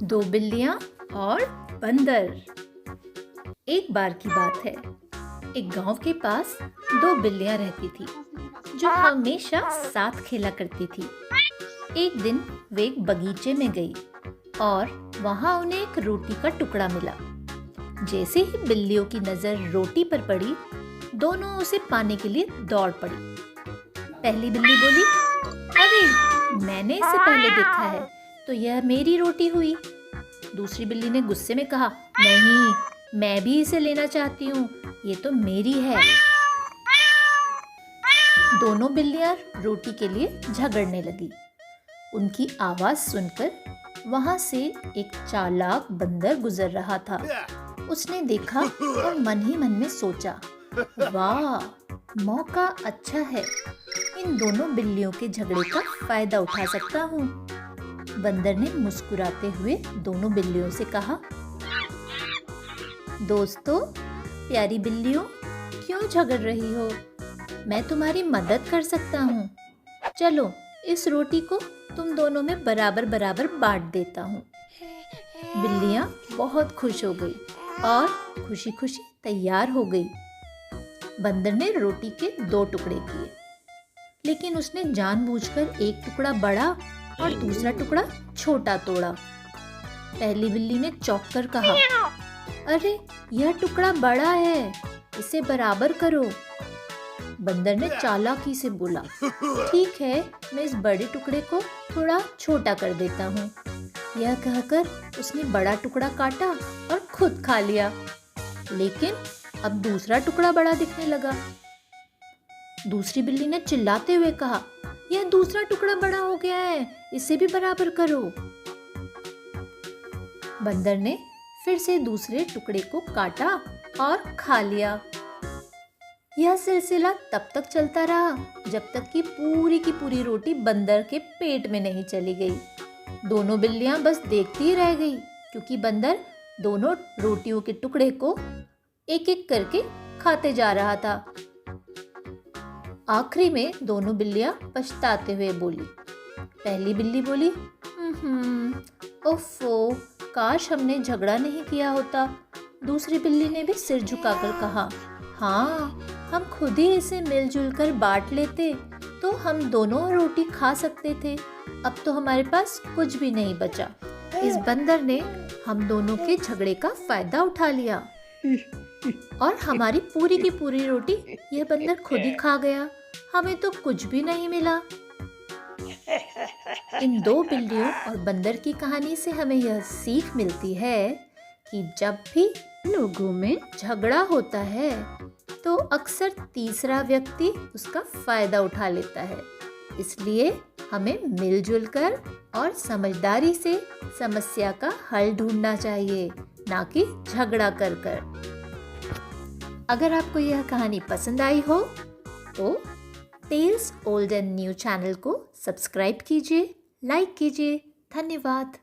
दो बिल्लियां और बंदर। एक बार की बात है, एक गांव के पास दो बिल्लियां रहती थी जो हमेशा साथ खेला करती थी। एक दिन वे एक बगीचे में गई और वहां उन्हें एक रोटी का टुकड़ा मिला। जैसे ही बिल्लियों की नजर रोटी पर पड़ी, दोनों उसे पाने के लिए दौड़ पड़ी। पहली बिल्ली बोली, अरे मैंने इसे पहले देखा है, तो यह मेरी रोटी हुई। दूसरी बिल्ली ने गुस्से में कहा, नहीं, मैं भी इसे लेना चाहती हूँ, ये तो मेरी है। दोनों बिल्लियां रोटी के लिए झगड़ने लगी। उनकी आवाज सुनकर वहां से एक चालाक बंदर गुजर रहा था। उसने देखा और मन ही मन में सोचा, वाह, मौका अच्छा है, इन दोनों बिल्लियों के झगड़े का फायदा उठा सकता हूँ। बंदर ने मुस्कुराते हुए दोनों बिल्लियों से कहा, दोस्तों, प्यारी बिल्लियों, क्यों झगड़ रही हो? मैं तुम्हारी मदद कर सकता हूँ। चलो, इस रोटी को तुम दोनों में बराबर बराबर बांट देता हूँ। बिल्लियाँ बहुत खुश हो गई और खुशी खुशी तैयार हो गई। बंदर ने रोटी के 2 टुकड़े किए, लेकिन उसने जानबूझकर एक टुकड़ा बड़ा और दूसरा टुकड़ा छोटा तोड़ा। पहली बिल्ली ने चौंक कर कहा, अरे यह टुकड़ा बड़ा है, इसे बराबर करो। बंदर ने चालाकी से बोला, ठीक है, मैं इस बड़े टुकड़े को थोड़ा छोटा कर देता हूँ। यह कहकर उसने बड़ा टुकड़ा काटा और खुद खा लिया। लेकिन अब दूसरा टुकड़ा बड़ा दिखने लगा। दूसरी बिल्ली ने चिल्लाते हुए कहा, यह दूसरा टुकड़ा बड़ा हो गया है, इसे भी बराबर करो। बंदर ने फिर से दूसरे टुकड़े को काटा और खा लिया। यह सिलसिला तब तक चलता रहा जब तक कि पूरी की पूरी रोटी बंदर के पेट में नहीं चली गई। दोनों बिल्लियां बस देखती ही रह गई, क्योंकि बंदर दोनों रोटियों के टुकड़े को एक एक करके खाते जा रहा था। आखिरी में दोनों बिल्लियां पछताते हुए बोली। पहली बिल्ली बोली, ओफो, काश हमने झगड़ा नहीं किया होता। दूसरी बिल्ली ने भी सिर झुकाकर कहा, हाँ, हम खुद ही इसे मिलजुल कर बांट लेते तो हम दोनों रोटी खा सकते थे। अब तो हमारे पास कुछ भी नहीं बचा। इस बंदर ने हम दोनों के झगड़े का फायदा उठा लिया और हमारी पूरी की पूरी रोटी यह बंदर खुद ही खा गया। हमें तो कुछ भी नहीं मिला। इन 2 बिल्लियों और बंदर की कहानी से हमें यह सीख मिलती है कि जब भी लोगों में झगड़ा होता है तो अक्सर तीसरा व्यक्ति उसका फायदा उठा लेता है। इसलिए हमें मिलजुल कर और समझदारी से समस्या का हल ढूंढना चाहिए, ना कि झगड़ा कर कर। अगर आपको यह कहानी पसंद आई हो तो tales old and new channel को सब्सक्राइब कीजिए, लाइक कीजिए। धन्यवाद।